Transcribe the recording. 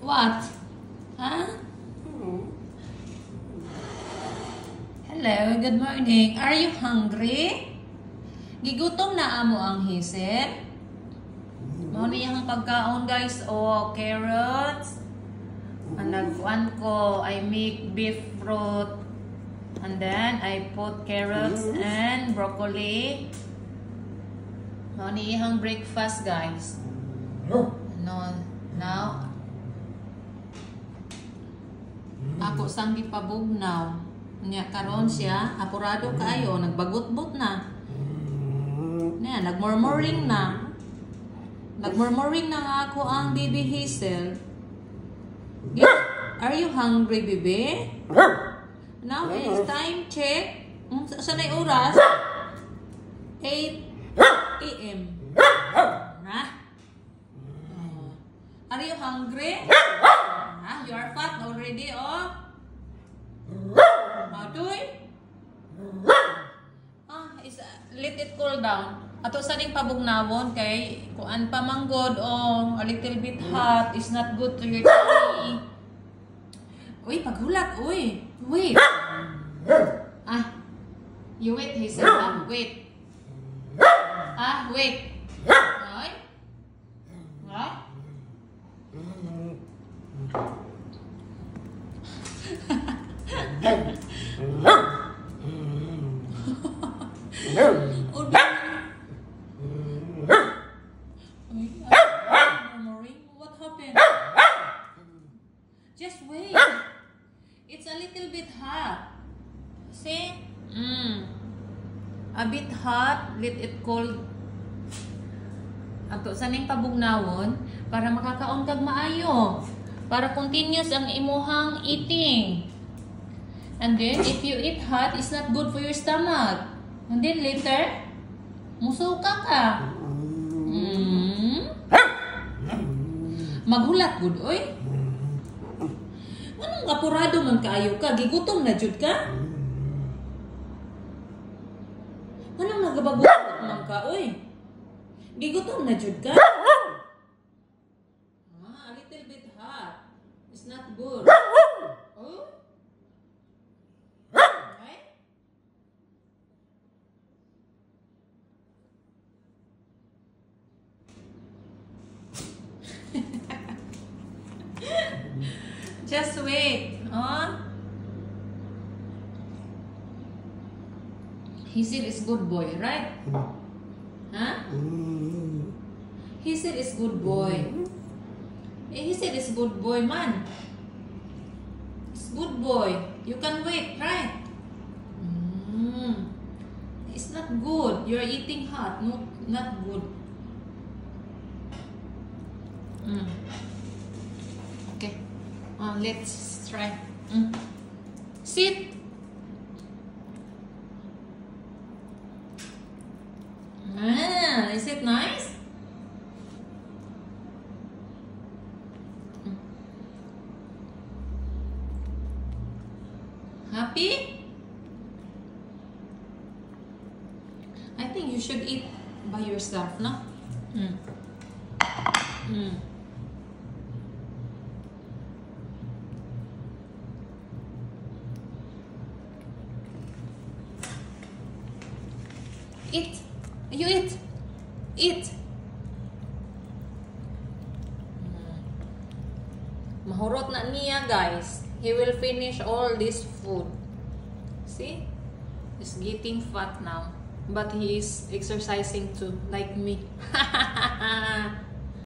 What? Huh? Hello, good morning. Are you hungry? Gigutom na amo ang Hazel? Mao niyang pagkaon guys. Oh, carrots. Ang nagkuan ko, I make beef fruit. And then, I put carrots and broccoli. Mao niyang breakfast guys. No, now, ako sang gipabugnaw. Nya karon siya, apurado kayo, nagbagot-bot na. Nya, nagmurmuring na. Nagmurmuring na nga ako ang baby Hazel. Are you hungry, baby? Now it's time check. Sanay oras? 8 a.m. Ha? Are you hungry? You are fat already, oh? Let it cool down. Ato sa ning pabugnawon kay kuan pa manggod a little bit hot is not good to your tummy. Uy, paghulat, uy. Wait. You wait, he said. Wait. Wait. Ay. What happened? Just wait. It's a little bit hot. See? A bit hot. Let it cool. Ato sa ning pabugnawon para makakaon kag maayo. Para continuous ang imuhang eating. And then, if you eat hot, it's not good for your stomach. And then later, musuka ka. Maghulat good, oy. Anong apurado man kaayo ka? Gigutom na jud ka? Anong nagabagot man ka, oy? Gigutom na jud ka? A little bit hot. It's not good. Oh? Just wait. Hazel is good boy, right? Huh? Hazel is good boy. Hazel is good boy, man. It's good boy. You can wait, right? It's not good. You're eating hot. No, not good. Okay. Let's try. Sit. Is it nice? Happy? I think you should eat by yourself, no? Eat. You eat. Eat. Mahurot na niya, guys. He will finish all this food. See? He's getting fat now. But he is exercising too, like me.